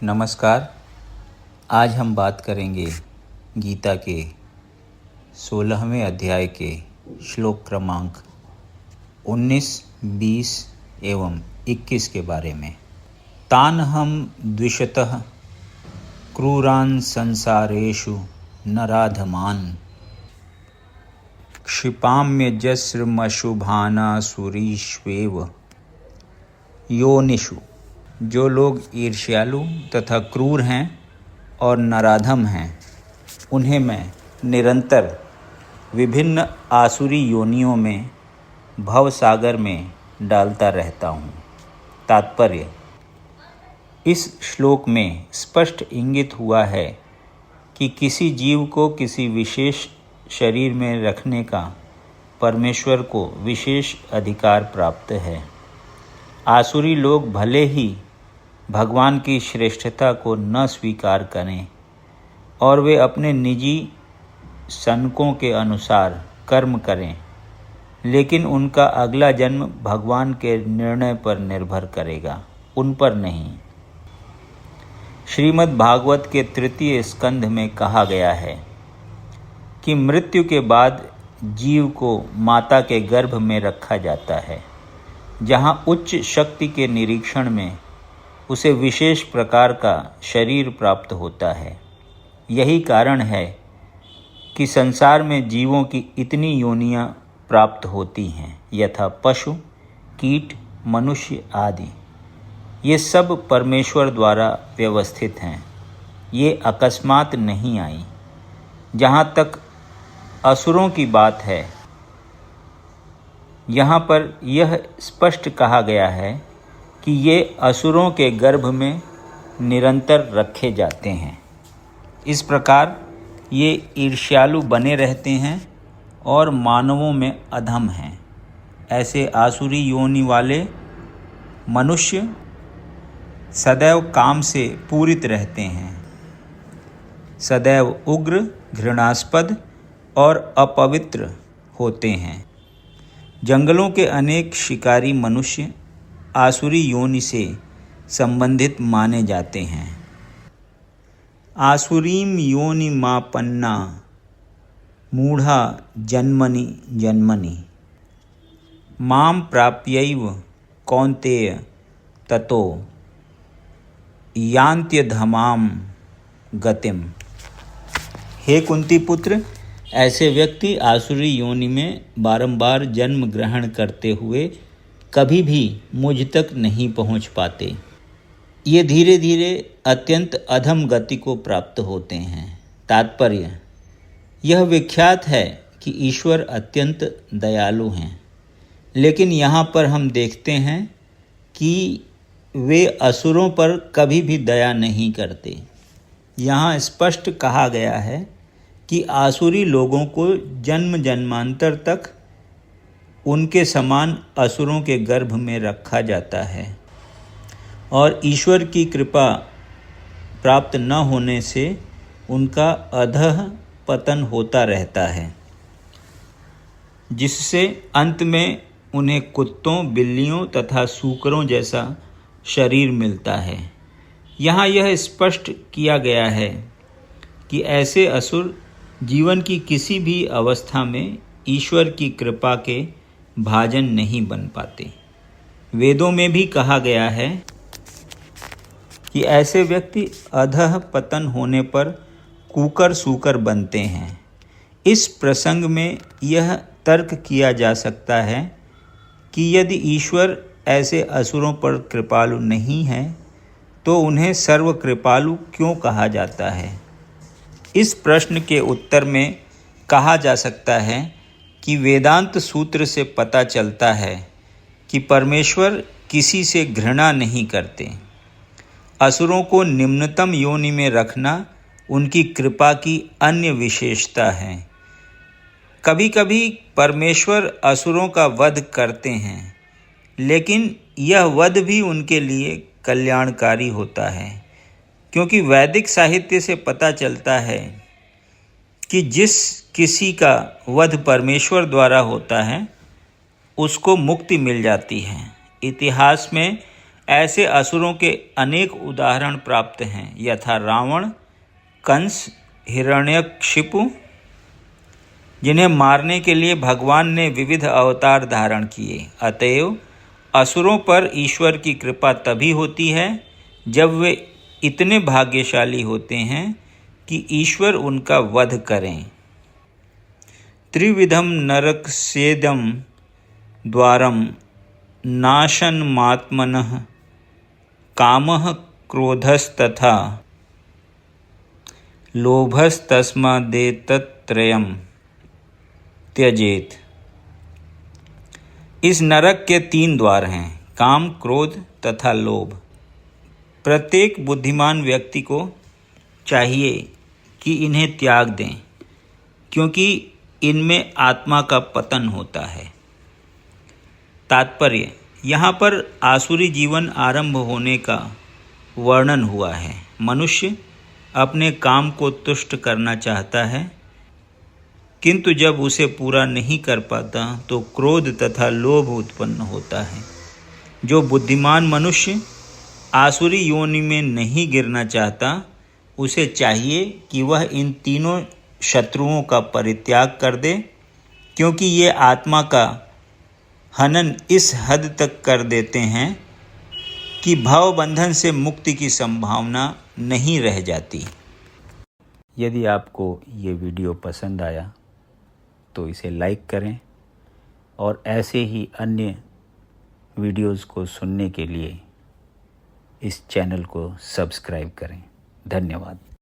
नमस्कार। आज हम बात करेंगे गीता के 16वें अध्याय के श्लोक क्रमांक 19, 20 एवं 21 के बारे में। तानहं द्विषतः क्रूरान् संसारेषु नराधमान् क्षिपाम्यजस्रमशुभानासुरीष्वेव योनिषु। जो लोग ईर्ष्यालु तथा क्रूर हैं और नराधम हैं, उन्हें मैं निरंतर विभिन्न आसुरी योनियों में भव सागर में डालता रहता हूँ। तात्पर्य: इस श्लोक में स्पष्ट इंगित हुआ है कि किसी जीव को किसी विशेष शरीर में रखने का परमेश्वर को विशेष अधिकार प्राप्त है। आसुरी लोग भले ही भगवान की श्रेष्ठता को न स्वीकार करें और वे अपने निजी सनकों के अनुसार कर्म करें, लेकिन उनका अगला जन्म भगवान के निर्णय पर निर्भर करेगा, उन पर नहीं। श्रीमद् भागवत के 3 स्कंध में कहा गया है कि मृत्यु के बाद जीव को माता के गर्भ में रखा जाता है, जहाँ उच्च शक्ति के निरीक्षण में उसे विशेष प्रकार का शरीर प्राप्त होता है। यही कारण है कि संसार में जीवों की इतनी योनियां प्राप्त होती हैं, यथा पशु, कीट, मनुष्य आदि। ये सब परमेश्वर द्वारा व्यवस्थित हैं, ये अकस्मात नहीं आई। जहाँ तक असुरों की बात है, यहाँ पर यह स्पष्ट कहा गया है कि ये असुरों के गर्भ में निरंतर रखे जाते हैं। इस प्रकार ये ईर्ष्यालु बने रहते हैं और मानवों में अधम हैं। ऐसे आसुरी योनि वाले मनुष्य सदैव काम से पूरित रहते हैं, सदैव उग्र, घृणास्पद और अपवित्र होते हैं। जंगलों के अनेक शिकारी मनुष्य आसुरी योनि से संबंधित माने जाते हैं। आसुरीम योनिमापन्ना मूढ़ा जन्मनि जन्मनि मां प्राप्यैव कौन्तेय ततो यान्त्यधमां गतिम। हे कुंती पुत्र, ऐसे व्यक्ति आसुरी योनि में बारंबार जन्म ग्रहण करते हुए कभी भी मुझ तक नहीं पहुंच पाते। ये धीरे धीरे अत्यंत अधम गति को प्राप्त होते हैं। तात्पर्य: यह विख्यात है कि ईश्वर अत्यंत दयालु हैं, लेकिन यहाँ पर हम देखते हैं कि वे असुरों पर कभी भी दया नहीं करते। यहाँ स्पष्ट कहा गया है कि आसुरी लोगों को जन्म जन्मांतर तक उनके समान असुरों के गर्भ में रखा जाता है और ईश्वर की कृपा प्राप्त न होने से उनका अधः पतन होता रहता है, जिससे अंत में उन्हें कुत्तों, बिल्लियों तथा सूकरों जैसा शरीर मिलता है। यहाँ यह स्पष्ट किया गया है कि ऐसे असुर जीवन की किसी भी अवस्था में ईश्वर की कृपा के भाजन नहीं बन पाते। वेदों में भी कहा गया है कि ऐसे व्यक्ति अधः पतन होने पर कूकर सूकर बनते हैं। इस प्रसंग में यह तर्क किया जा सकता है कि यदि ईश्वर ऐसे असुरों पर कृपालु नहीं है तो उन्हें सर्व कृपालु क्यों कहा जाता है। इस प्रश्न के उत्तर में कहा जा सकता है कि वेदांत सूत्र से पता चलता है कि परमेश्वर किसी से घृणा नहीं करते। असुरों को निम्नतम योनि में रखना उनकी कृपा की अन्य विशेषता है। कभी कभी परमेश्वर असुरों का वध करते हैं, लेकिन यह वध भी उनके लिए कल्याणकारी होता है, क्योंकि वैदिक साहित्य से पता चलता है कि जिस किसी का वध परमेश्वर द्वारा होता है उसको मुक्ति मिल जाती है। इतिहास में ऐसे असुरों के अनेक उदाहरण प्राप्त हैं, यथा रावण, कंस, हिरण्यकशिपु, जिन्हें मारने के लिए भगवान ने विविध अवतार धारण किए। अतएव असुरों पर ईश्वर की कृपा तभी होती है जब वे इतने भाग्यशाली होते हैं कि ईश्वर उनका वध करें। त्रिविधम नरकस्येदं द्वारम नाशनमात्मनः कामः क्रोधस्तथा लोभस्तस्मादेतत्त्रयम् त्यजेत। इस नरक के 3 द्वार हैं, काम, क्रोध तथा लोभ। प्रत्येक बुद्धिमान व्यक्ति को चाहिए कि इन्हें त्याग दें, क्योंकि इनमें आत्मा का पतन होता है। तात्पर्य: यहाँ पर आसुरी जीवन आरंभ होने का वर्णन हुआ है। मनुष्य अपने काम को तुष्ट करना चाहता है, किंतु जब उसे पूरा नहीं कर पाता तो क्रोध तथा लोभ उत्पन्न होता है। जो बुद्धिमान मनुष्य आसुरी योनि में नहीं गिरना चाहता, उसे चाहिए कि वह इन तीनों शत्रुओं का परित्याग कर दे, क्योंकि ये आत्मा का हनन इस हद तक कर देते हैं कि भव बंधन से मुक्ति की संभावना नहीं रह जाती। यदि आपको ये वीडियो पसंद आया तो इसे लाइक करें और ऐसे ही अन्य वीडियोज़ को सुनने के लिए इस चैनल को सब्सक्राइब करें। धन्यवाद।